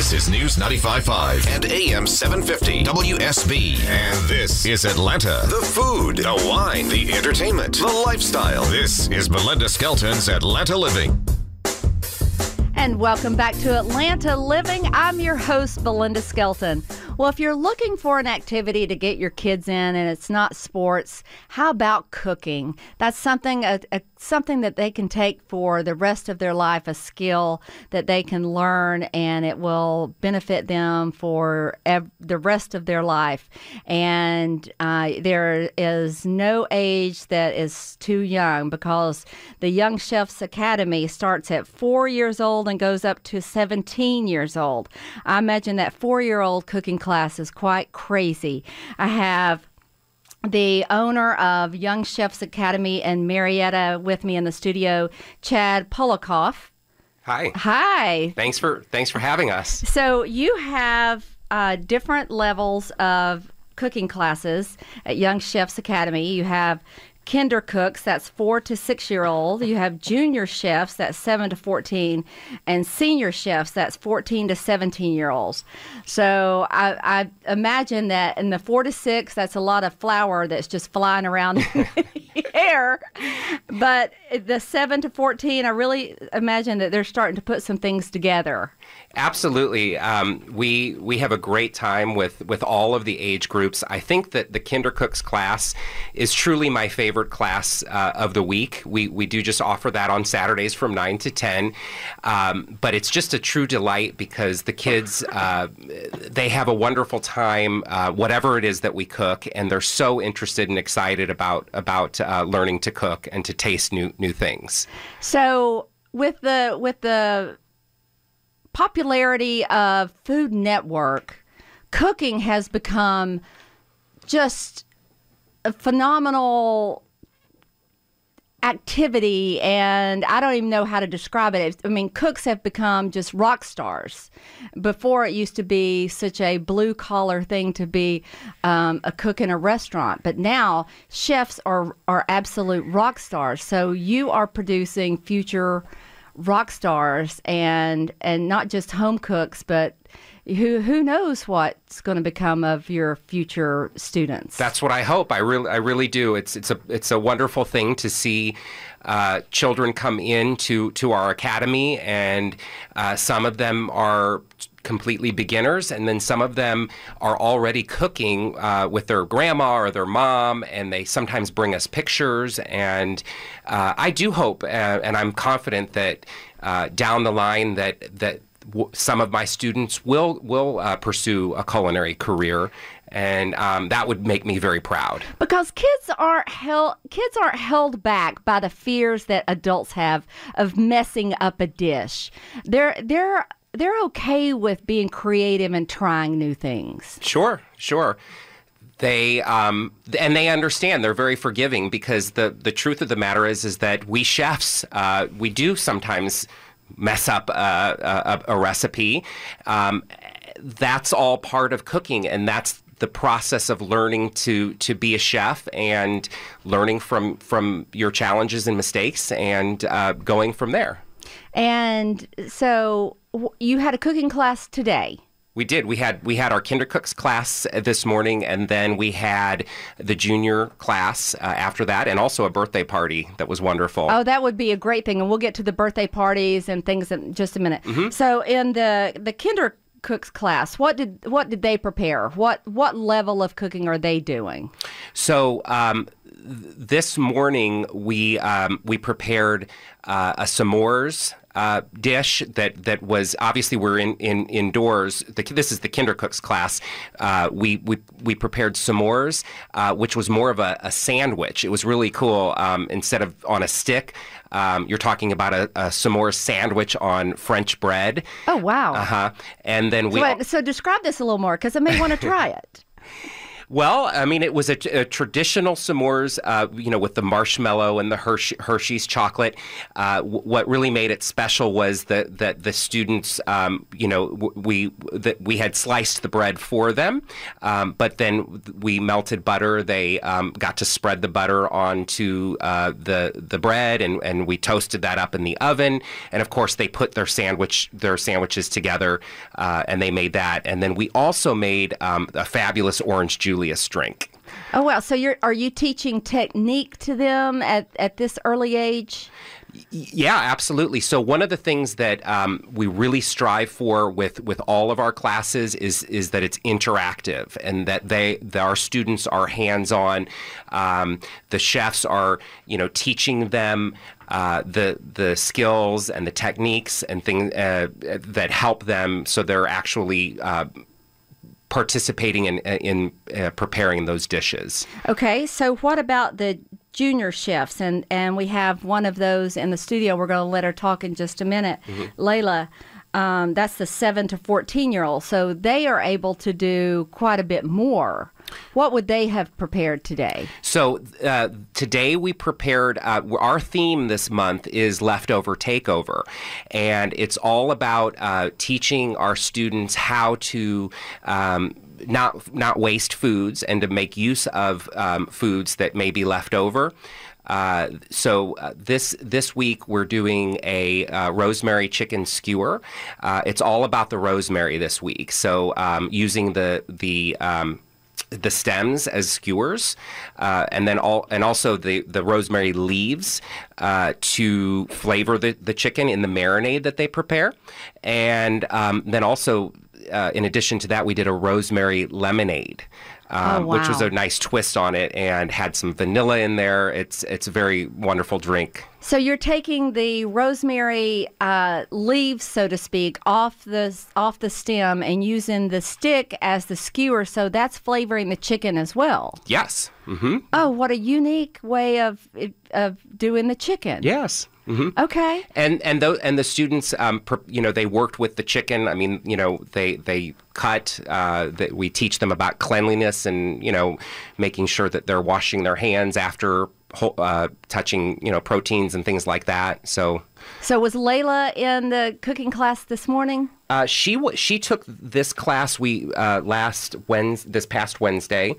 This is News 95.5 and AM 750 WSB. And this is Atlanta. The food, the wine, the entertainment, the lifestyle. This is Belinda Skelton's Atlanta Living. And welcome back to Atlanta Living. I'm your host, Belinda Skelton. Well, if you're looking for an activity to get your kids in and it's not sports, how about cooking? That's something something that they can take for the rest of their life, a skill that they can learn, and it will benefit them for the rest of their life. And there is no age that is too young, because the Young Chefs Academy starts at 4 years old and goes up to 17 years old. I imagine that 4-year-old cooking class is quite crazy. I have the owner of Young Chefs Academy in Marietta with me in the studio, Chad Polikoff. Hi. Hi. Thanks for having us. So you have different levels of cooking classes at Young Chefs Academy. You have kinder cooks, that's 4 to 6-year-old. You have junior chefs, that's 7 to 14, and senior chefs, that's 14 to 17-year-olds. So I imagine that in the 4 to 6, that's a lot of flour that's just flying around in the air. But the 7 to 14, I really imagine that they're starting to put some things together. Absolutely. We have a great time with all of the age groups. I think that the Kinder Cooks class is truly my favorite class of the week. We do just offer that on Saturdays from 9 to 10. But it's just a true delight because the kids, they have a wonderful time, whatever it is that we cook, and they're so interested and excited about learning to cook and to taste new things. So with the popularity of Food Network, cooking has become just a phenomenal activity, and I don't even know how to describe it. I mean, cooks have become just rock stars. Before, it used to be such a blue-collar thing to be a cook in a restaurant, but now chefs are absolute rock stars. So you are producing future rock stars, and not just home cooks, but who knows what's going to become of your future students. That's what I hope. I really do. It's a wonderful thing to see children come into our academy, and some of them are completely beginners, and then some of them are already cooking with their grandma or their mom, and they sometimes bring us pictures. And I do hope, and I'm confident that down the line that some of my students will pursue a culinary career, and that would make me very proud. Because kids aren't held back by the fears that adults have of messing up a dish. They're okay with being creative and trying new things. Sure. They and they understand. They're very forgiving, because the truth of the matter is that we chefs, we do sometimes mess up a recipe. That's all part of cooking, and that's the process of learning to be a chef, and learning from your challenges and mistakes, and going from there. And so you had a cooking class today. We did. We had our Kinder Cooks class this morning, and then we had the junior class after that, and also a birthday party that was wonderful. Oh, that would be a great thing, and we'll get to the birthday parties and things in just a minute. Mm-hmm. So in the Kinder Cooks class, what did they prepare? What level of cooking are they doing? So this morning we prepared a s'mores dish that was, obviously we're indoors. This is the Kinder Cooks class. We prepared s'mores, which was more of a sandwich. It was really cool. Instead of on a stick, you're talking about a s'mores sandwich on French bread. Oh, wow. And then so describe this a little more, because I may want to try it. Well, I mean, it was a traditional s'mores, with the marshmallow and the Hershey's chocolate. What really made it special was that the students, we had sliced the bread for them, but then we melted butter. They got to spread the butter onto the bread, and we toasted that up in the oven. And of course, they put their sandwiches together, and they made that. And then we also made a fabulous orange Julius drink. Oh, wow. So are you teaching technique to them at this early age? Yeah, absolutely. So one of the things that we really strive for with all of our classes is that it's interactive, and that our students are hands-on. The chefs are, teaching them the skills and the techniques and things that help them, so they're actually participating in preparing those dishes. Okay, so what about the junior chefs? And we have one of those in the studio. We're going to let her talk in just a minute. Mm-hmm. Layla, that's the 7 to 14-year-old. So they are able to do quite a bit more. What would they have prepared today? So today we prepared, our theme this month is Leftover Takeover. And it's all about teaching our students how to not waste foods and to make use of foods that may be left over. So this week we're doing a rosemary chicken skewer. It's all about the rosemary this week. So using the stems as skewers, and also the rosemary leaves to flavor the chicken in the marinade that they prepare, and then also in addition to that, we did a rosemary lemonade. Which was a nice twist on it and had some vanilla in there. It's a very wonderful drink. So you're taking the rosemary leaves, so to speak, off the stem and using the stick as the skewer. So that's flavoring the chicken as well. Yes. Mm-hmm. Oh, what a unique way of doing the chicken. Yes. Mm-hmm. Okay. And the students, they worked with the chicken. I mean, they cut. We teach them about cleanliness and making sure that they're washing their hands after touching proteins and things like that. So was Layla in the cooking class this morning? She took this class this past Wednesday.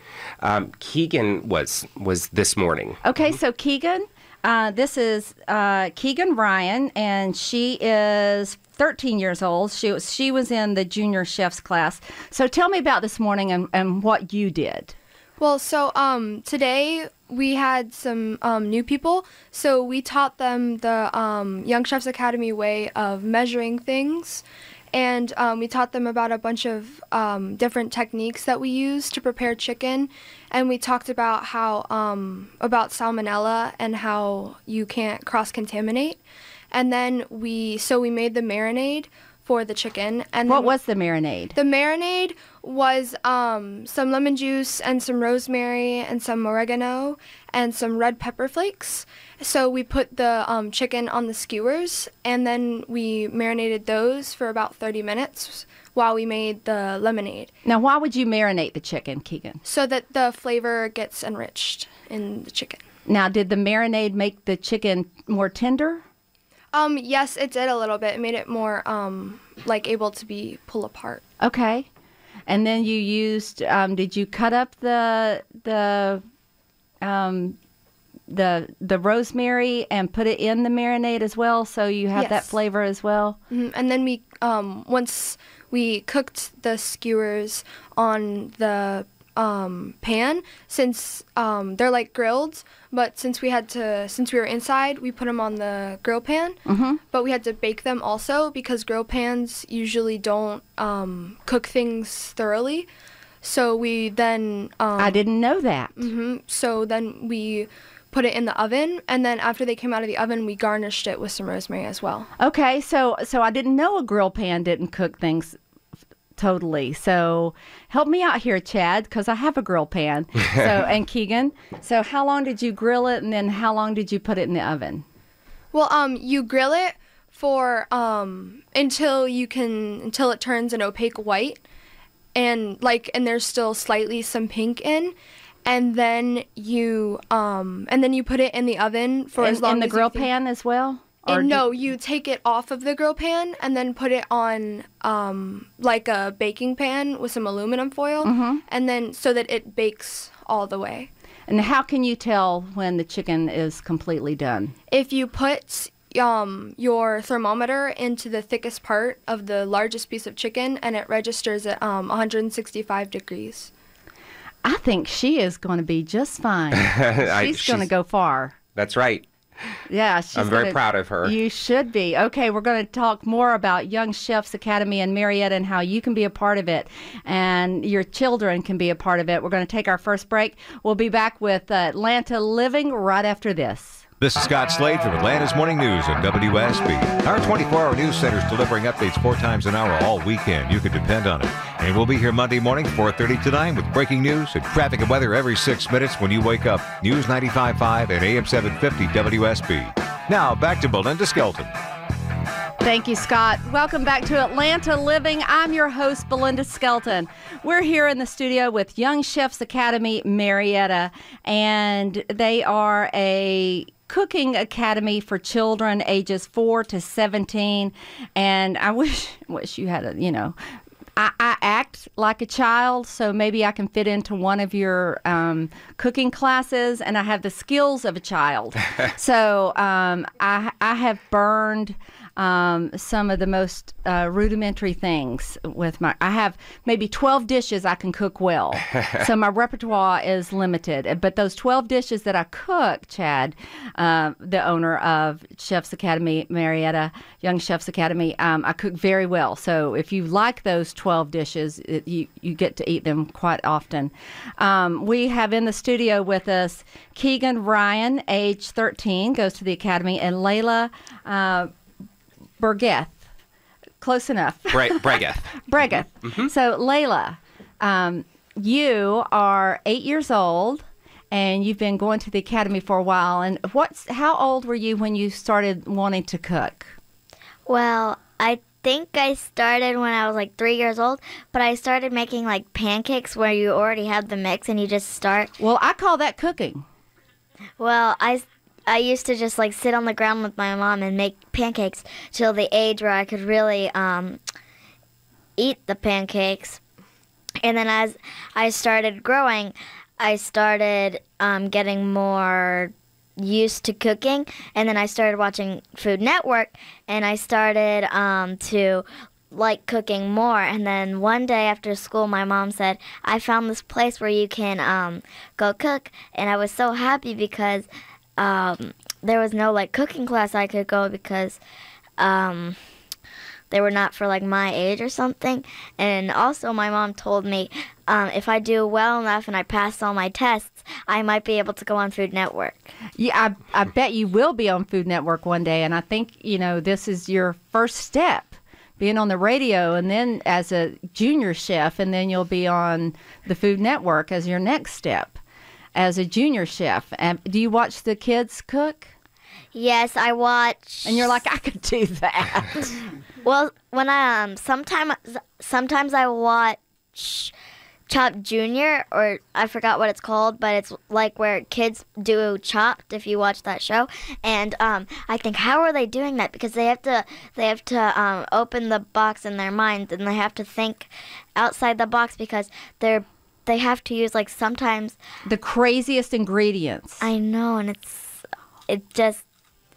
Keegan was this morning. Okay, mm-hmm. So Keegan. This is Keegan Ryan, and she is 13 years old. She was in the junior chef's class. So tell me about this morning and what you did. Well, so today we had some new people. So we taught them the Young Chefs Academy way of measuring things. And we taught them about a bunch of different techniques that we use to prepare chicken. And we talked about how about salmonella and how you can't cross-contaminate. And then we made the marinade for the chicken. And what was the marinade? The marinade was some lemon juice and some rosemary and some oregano and some red pepper flakes. So we put the chicken on the skewers, and then we marinated those for about 30 minutes while we made the lemonade. Now, why would you marinate the chicken, Keegan? So that the flavor gets enriched in the chicken. Now, did the marinade make the chicken more tender? Yes, it did a little bit. It made it more able to be pull apart. Okay. And then you used, did you cut up the rosemary and put it in the marinade as well, so you have that flavor as well? Mm-hmm. And then we, once we cooked the skewers on the pan, since they're like grilled, but since we were inside, we put them on the grill pan. Mm-hmm. But we had to bake them also because grill pans usually don't cook things thoroughly. So we then I didn't know that. Mm-hmm. So then we put it in the oven, and then after they came out of the oven, we garnished it with some rosemary as well. Okay, so I didn't know a grill pan didn't cook things totally. So help me out here, Chad, because I have a grill pan. And Keegan, so how long did you grill it, and then how long did you put it in the oven? Well, you grill it for until it turns an opaque white, and there's still slightly some pink in. And then you put it in the oven for as long as in the grill pan as well? And no, you take it off of the grill pan and then put it on like a baking pan with some aluminum foil, and then so that it bakes all the way. And how can you tell when the chicken is completely done? If you put your thermometer into the thickest part of the largest piece of chicken, and it registers at 165 degrees. I think she is going to be just fine. She's going to go far. That's right. Yeah, I'm very proud of her. You should be. Okay, we're going to talk more about Young Chefs Academy in Marietta and how you can be a part of it and your children can be a part of it. We're going to take our first break. We'll be back with Atlanta Living right after this. This is Scott Slade from Atlanta's Morning News on WSB. Our 24-hour news center is delivering updates 4 times an hour all weekend. You can depend on it. And we'll be here Monday morning, 4:30 to 9 with breaking news and traffic and weather every 6 minutes when you wake up. News 95.5 and AM 750 WSB. Now, back to Belinda Skelton. Thank you, Scott. Welcome back to Atlanta Living. I'm your host, Belinda Skelton. We're here in the studio with Young Chefs Academy Marietta, and they are a cooking academy for children ages 4 to 17. And I wish you had I act like a child, so maybe I can fit into one of your cooking classes, and I have the skills of a child. So I have burned some of the most rudimentary things with I have maybe 12 dishes I can cook well. So my repertoire is limited. But those 12 dishes that I cook, Chad, the owner of Chefs Academy Marietta, Young Chefs Academy, I cook very well. So if you like those 12 dishes, you get to eat them quite often. We have in the studio with us Keegan Ryan, age 13, goes to the academy, and Layla Burgeth. Close enough. Bregeth. Bregeth. Mm-hmm. So, Layla, you are 8 years old, and you've been going to the academy for a while. And how old were you when you started wanting to cook? Well, I think I started when I was like 3 years old, but I started making like pancakes where you already have the mix and you just start. Well, I call that cooking. Well, I used to just like sit on the ground with my mom and make pancakes till the age where I could really eat the pancakes. And then as I started growing, I started getting more used to cooking, and then I started watching Food Network, and I started to like cooking more. And then one day after school, my mom said, I found this place where you can go cook, and I was so happy because there was no like cooking class I could go because they were not for like my age or something. And also my mom told me if I do well enough and I pass all my tests, I might be able to go on Food Network. Yeah, I bet you will be on Food Network one day, and I think this is your first step, being on the radio, and then as a junior chef, and then you'll be on the Food Network as your next step as a junior chef. And do you watch the kids cook? Yes, I watch. And you're like, I could do that. Well, when sometimes I watch Chopped Junior, or I forgot what it's called, but it's like where kids do Chopped, if you watch that show. And I think, how are they doing that? Because they have to open the box in their minds, and they have to think outside the box because they have to use like sometimes the craziest ingredients. I know, and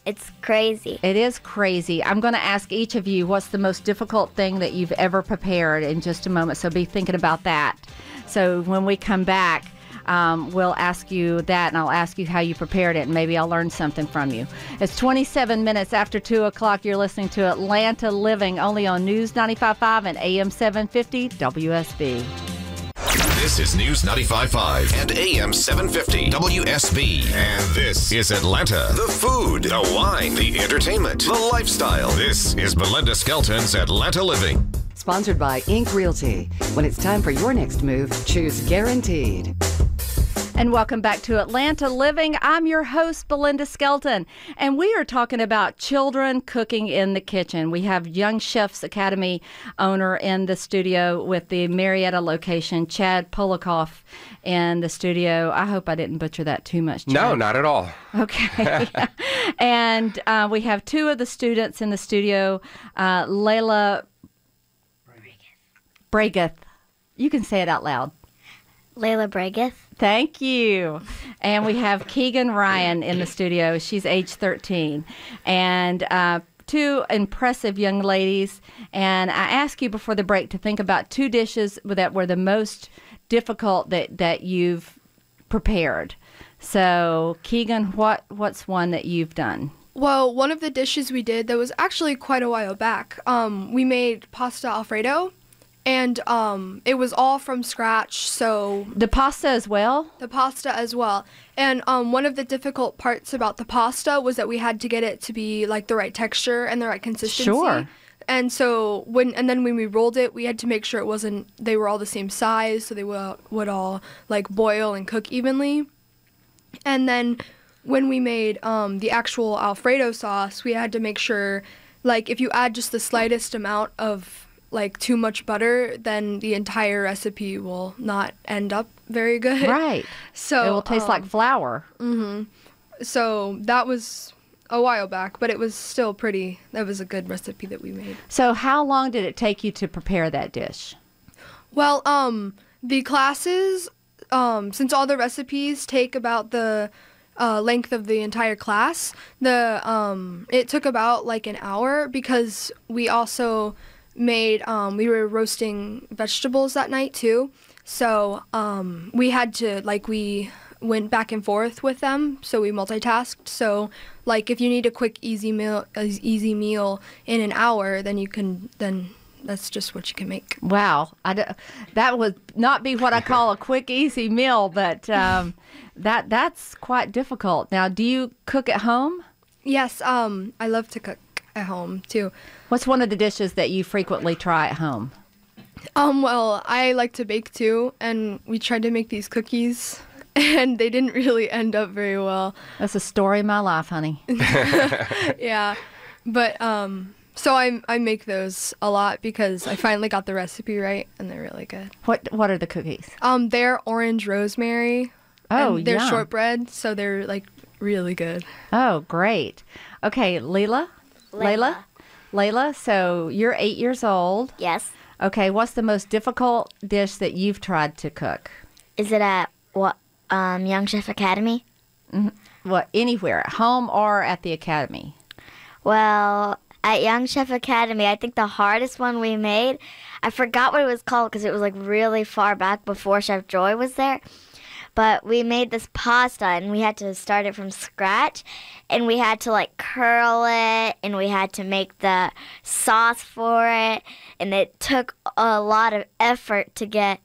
it's crazy. It is crazy. I'm going to ask each of you what's the most difficult thing that you've ever prepared in just a moment. So be thinking about that. So when we come back, we'll ask you that, and I'll ask you how you prepared it, and maybe I'll learn something from you. It's 27 minutes after 2 o'clock. You're listening to Atlanta Living, only on News 95.5 and AM 750 WSB. This is News 95.5 and AM 750 WSB. And this is Atlanta. The food, the wine, the entertainment, the lifestyle. This is Belinda Skelton's Atlanta Living. Sponsored by Inc. Realty. When it's time for your next move, choose Guaranteed. And welcome back to Atlanta Living. I'm your host, Belinda Skelton, and we are talking about children cooking in the kitchen. We have Young Chefs Academy owner in the studio with the Marietta location, Chad Polikoff, in the studio. I hope I didn't butcher that too much, Chad. No, not at all. Okay. And we have two of the students in the studio, Layla Brageth. You can say it out loud. Layla Brageth. Thank you. And we have Keegan Ryan in the studio. She's age 13. And two impressive young ladies. And I asked you before the break to think about two dishes that were the most difficult that you've prepared. So, Keegan, what's one that you've done? Well, one of the dishes we did that was actually quite a while back, we made pasta Alfredo. And it was all from scratch, so... The pasta as well? The pasta as well. And one of the difficult parts about the pasta was that we had to get it to be like the right texture and the right consistency. Sure. And so when we rolled it, we had to make sure they were all the same size, so they would all like boil and cook evenly. And then when we made the actual Alfredo sauce, we had to make sure, like, if you add just the slightest amount of like too much butter, then the entire recipe will not end up very good. Right. So it will taste like flour. Mm-hmm. So that was a while back, but it was still that was a good recipe that we made. So how long did it take you to prepare that dish? Well, the classes, since all the recipes take about the length of the entire class, it took about like an hour because we also made we were roasting vegetables that night too, so we had to, like, we went back and forth with them, so we multitasked. So like if you need a quick easy meal in an hour, then that's just what you can make. Wow, that would not be what I call a quick easy meal, but that's quite difficult. Now, do you cook at home? Yes, I love to cook at home too. What's one of the dishes that you frequently try at home? Well, I like to bake too, and we tried to make these cookies, and they didn't really end up very well. That's the story of my life, honey. Yeah, but so I make those a lot because I finally got the recipe right, and they're really good. What are the cookies? They're orange rosemary. Oh, and they're yum. shortbread, so they're like really good. Oh, great. Okay, Layla, so you're 8 years old. Yes. Okay, what's the most difficult dish that you've tried to cook? Is it at Young Chef Academy? Mm-hmm. Well, anywhere, at home or at the academy? Well, at Young Chef Academy, I think the hardest one we made, I forgot what it was called because it was like really far back before Chef Joy was there. But we made this pasta, and we had to start it from scratch, and we had to like curl it, and we had to make the sauce for it, and it took a lot of effort to get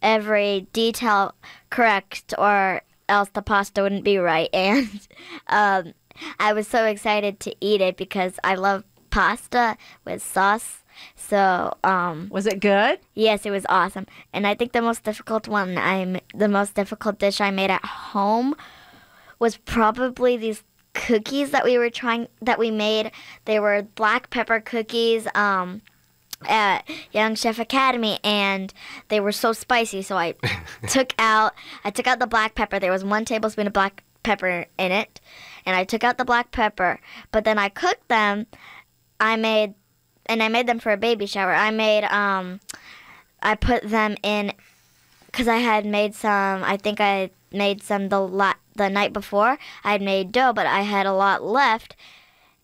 every detail correct, or else the pasta wouldn't be right. And I was so excited to eat it because I love pasta with sauce. So, was it good? Yes, it was awesome. And I think the most difficult dish I made at home was probably these cookies that we made. They were black pepper cookies at Young Chef Academy, and they were so spicy. So I took out the black pepper. There was 1 tablespoon of black pepper in it, and I took out the black pepper. But then I cooked them. I made them for a baby shower. I put them in, because I had made some, I think I made some the night before. I had made dough, but I had a lot left,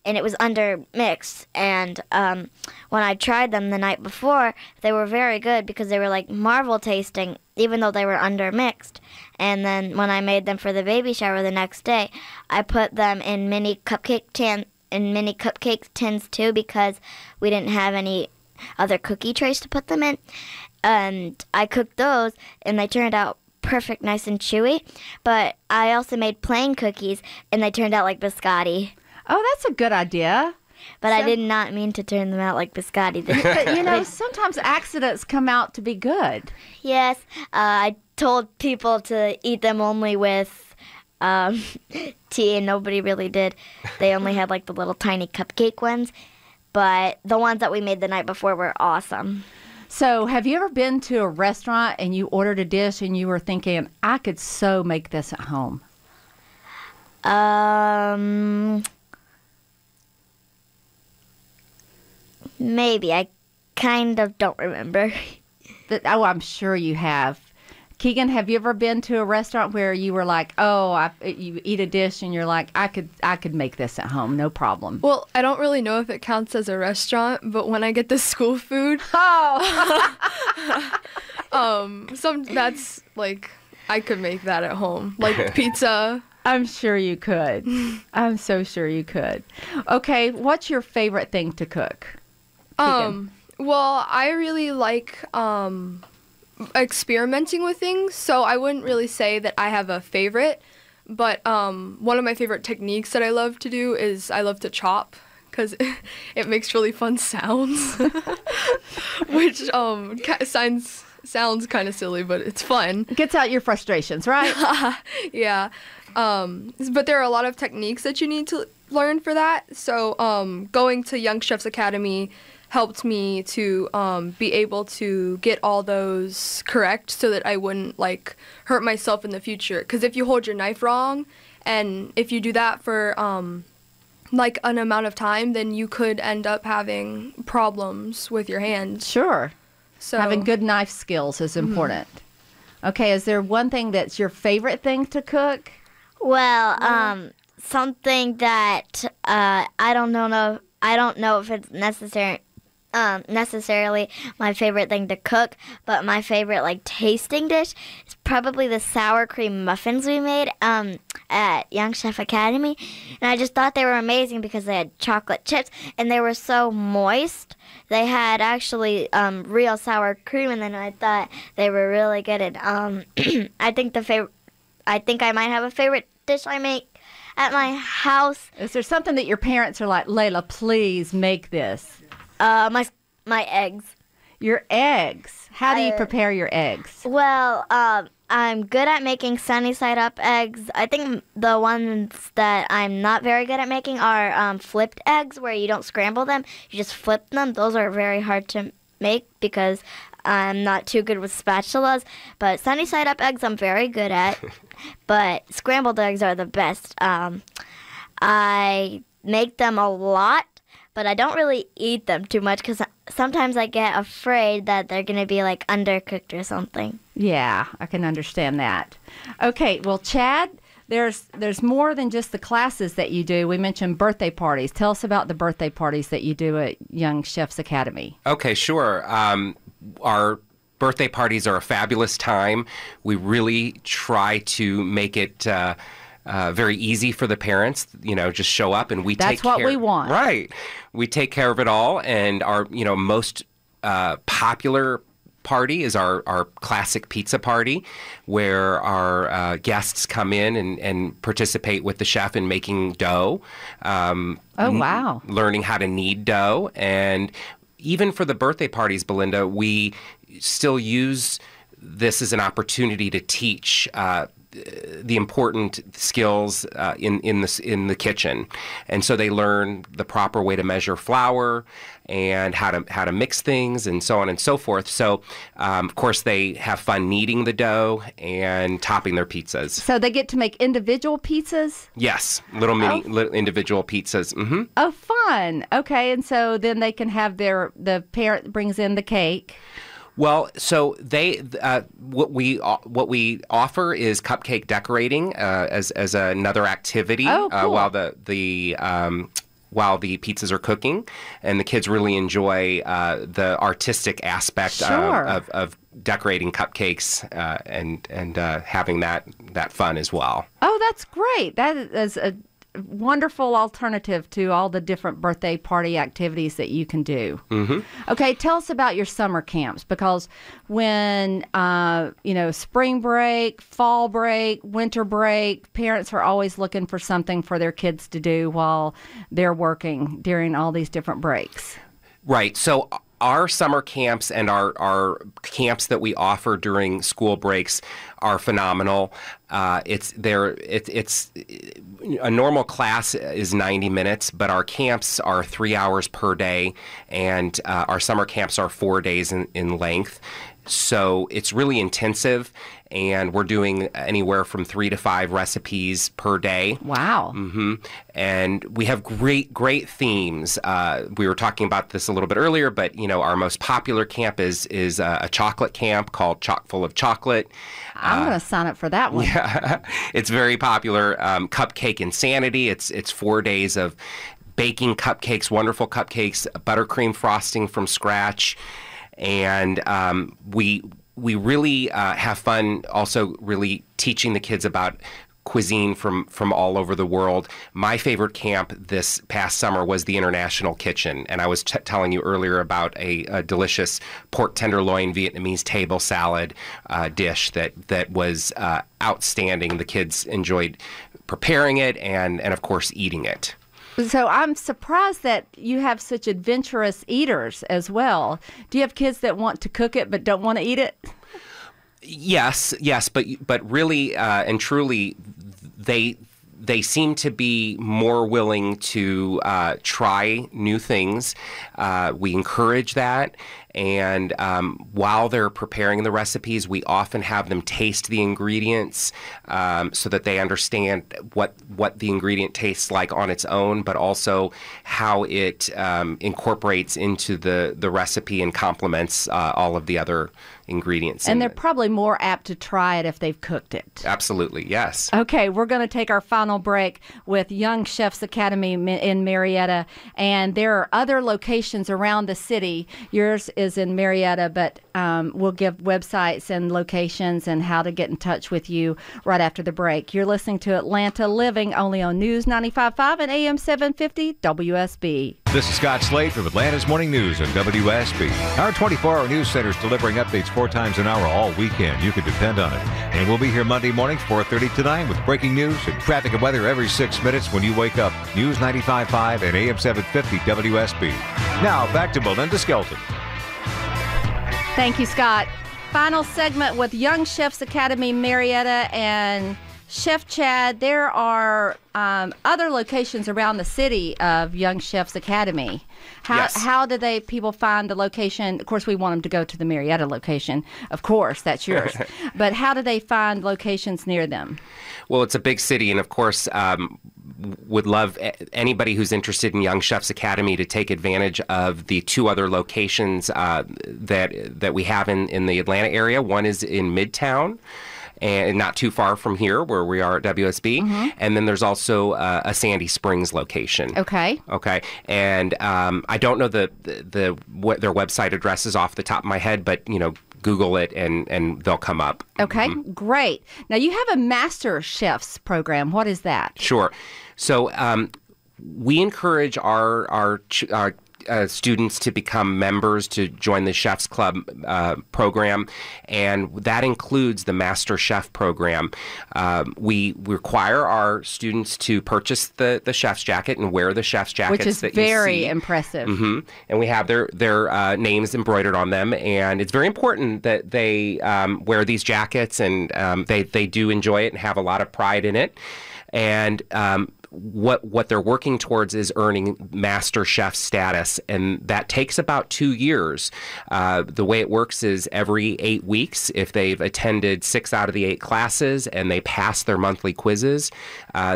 and it was undermixed. And when I tried them the night before, they were very good because they were like Marvel tasting, even though they were undermixed. And then when I made them for the baby shower the next day, I put them in mini cupcake tins too, because we didn't have any other cookie trays to put them in. And I cooked those, and they turned out perfect, nice and chewy. But I also made plain cookies, and they turned out like biscotti. Oh, that's a good idea. But I did not mean to turn them out like biscotti. But, sometimes accidents come out to be good. Yes, I told people to eat them only with tea, and nobody really did. They only had like the little tiny cupcake ones, but the ones that we made the night before were awesome. So have you ever been to a restaurant and you ordered a dish and you were thinking, I could so make this at home? Maybe. I kind of don't remember. I'm sure you have. Keegan, have you ever been to a restaurant where you were like, you eat a dish and you're like, I could make this at home, no problem? Well, I don't really know if it counts as a restaurant, but when I get the school food, that's like, I could make that at home, like pizza. I'm sure you could. I'm so sure you could. Okay, what's your favorite thing to cook, Keegan? Well, I really like experimenting with things, so I wouldn't really say that I have a favorite, but one of my favorite techniques that I love to do is I love to chop, because it makes really fun sounds, which sounds kind of silly, but it's fun. Gets out your frustrations, right? Yeah. But there are a lot of techniques that you need to learn for that, so going to Young Chefs Academy helped me to be able to get all those correct so that I wouldn't like hurt myself in the future. Because if you hold your knife wrong, and if you do that for like an amount of time, then you could end up having problems with your hand. Sure. So having good knife skills is important. Okay, is there one thing that's your favorite thing to cook? Well, something that I don't know if it's necessarily my favorite thing to cook, but my favorite like tasting dish is probably the sour cream muffins we made at Young Chef Academy. And I just thought they were amazing because they had chocolate chips and they were so moist. They had actually real sour cream, and then I thought they were really good. And I think I might have a favorite dish I make at my house. Is there something that your parents are like, Layla, please make this? My eggs. Your eggs. How do you prepare your eggs? Well, I'm good at making sunny side up eggs. I think the ones that I'm not very good at making are flipped eggs, where you don't scramble them, you just flip them. Those are very hard to make because I'm not too good with spatulas. But sunny side up eggs I'm very good at. But scrambled eggs are the best. I make them a lot, but I don't really eat them too much because sometimes I get afraid that they're going to be like undercooked or something. Yeah, I can understand that. Okay, well, Chad, there's more than just the classes that you do. We mentioned birthday parties. Tell us about the birthday parties that you do at Young Chefs Academy. Okay, sure. Our birthday parties are a fabulous time. We really try to make it very easy for the parents, just show up and we take care. That's what we want. Right. We take care of it all, and our, most popular party is our classic pizza party, where our guests come in and participate with the chef in making dough. Wow. Learning how to knead dough. And even for the birthday parties, Belinda, we still use this as an opportunity to teach the important skills in the kitchen, and so they learn the proper way to measure flour and how to mix things and so on and so forth. So, of course, they have fun kneading the dough and topping their pizzas. So they get to make individual pizzas? Yes, little individual pizzas. Mm-hmm. Oh, fun. Okay, and so then they can have the parent brings in the cake. Well, so they what we offer is cupcake decorating as another activity. Oh, cool. While the pizzas are cooking, and the kids really enjoy the artistic aspect of decorating cupcakes and having that fun as well. Oh, that's great. That is a wonderful alternative to all the different birthday party activities that you can do. Mm-hmm. Okay, tell us about your summer camps, because when spring break, fall break, winter break, parents are always looking for something for their kids to do while they're working during all these different breaks. Right. So Our summer camps and our camps that we offer during school breaks are phenomenal. It's a normal class is 90 minutes, but our camps are 3 hours per day, and our summer camps are 4 days in length. So it's really intensive, and we're doing anywhere from 3 to 5 recipes per day. Wow. And we have great themes. We were talking about this a little bit earlier, but our most popular camp is a chocolate camp called Chock Full of Chocolate. I'm going to sign up for that one. Yeah, it's very popular. Cupcake Insanity. It's 4 days of baking cupcakes, wonderful cupcakes, buttercream frosting from scratch. And we really have fun also really teaching the kids about cuisine from all over the world. My favorite camp this past summer was the International Kitchen, and I was telling you earlier about a delicious pork tenderloin Vietnamese table salad dish that was outstanding. The kids enjoyed preparing it and of course eating it. So I'm surprised that you have such adventurous eaters as well. Do you have kids that want to cook it but don't want to eat it? Yes, but really and truly, they seem to be more willing to try new things. We encourage that. And while they're preparing the recipes, we often have them taste the ingredients so that they understand what the ingredient tastes like on its own, but also how it incorporates into the recipe and complements all of the other ingredients. And they're probably more apt to try it if they've cooked it. Absolutely, yes. Okay, we're going to take our final break with Young Chefs Academy in Marietta, and there are other locations around the city. Yours is in Marietta, but we'll give websites and locations and how to get in touch with you right after the break. You're listening to Atlanta Living, only on News 95.5 and AM 750 WSB. This is Scott Slade from Atlanta's Morning News on WSB. Our 24-hour news center is delivering updates 4 times an hour all weekend. You can depend on it. And we'll be here Monday morning, 4:30 to 9 with breaking news and traffic and weather every 6 minutes when you wake up. News 95.5 and AM 750 WSB. Now, back to Belinda Skelton. Thank you, Scott. Final segment with Young Chefs Academy Marietta and Chef Chad. There are other locations around the city of Young Chefs Academy. How do people find the location? Of course, we want them to go to the Marietta location. Of course, that's yours. But how do they find locations near them? Well, it's a big city, and of course, would love anybody who's interested in Young Chefs Academy to take advantage of the 2 other locations that we have in the Atlanta area. One is in Midtown, and not too far from here where we are at WSB. And then there's also a Sandy Springs location. Okay. And I don't know what their website address is off the top of my head, but Google it and they'll come up. Okay, great. Now you have a Master Chefs program. What is that? Sure. So we encourage our students to become members, to join the Chef's Club program, and that includes the Master Chef program. We require our students to purchase the chef's jacket and wear the chef's jackets, which is that very you see. Impressive. And we have their names embroidered on them, and it's very important that they wear these jackets, and they do enjoy it and have a lot of pride in it. And what they're working towards is earning Master Chef status, and that takes about 2 years. The way it works is every 8 weeks, if they've attended 6 out of the 8 classes and they pass their monthly quizzes,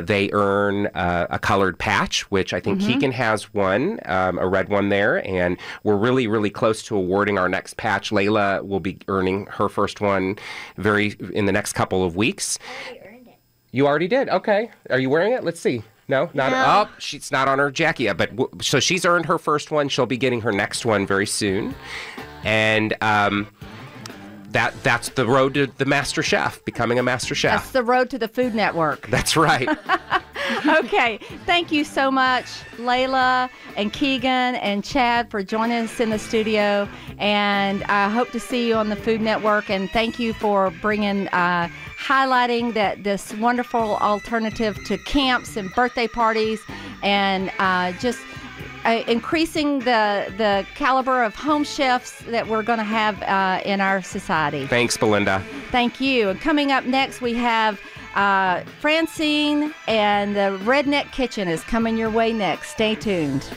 they earn a colored patch, which I think Keegan has one, a red one there, and we're really, really close to awarding our next patch. Layla will be earning her first one in the next couple of weeks. You already did? Okay. Are you wearing it? Let's see. No? Not. No. Oh, she's not on her jacket yet. But so she's earned her first one. She'll be getting her next one very soon. And that's the road to the Master Chef, becoming a Master Chef. That's the road to the Food Network. That's right. Okay. Thank you so much, Layla and Keegan and Chad, for joining us in the studio. And I hope to see you on the Food Network. And thank you for highlighting this wonderful alternative to camps and birthday parties, and just increasing the caliber of home chefs that we're going to have in our society. Thanks, Belinda. Thank you. And coming up next, we have Francine, and the Redneck Kitchen is coming your way next. Stay tuned.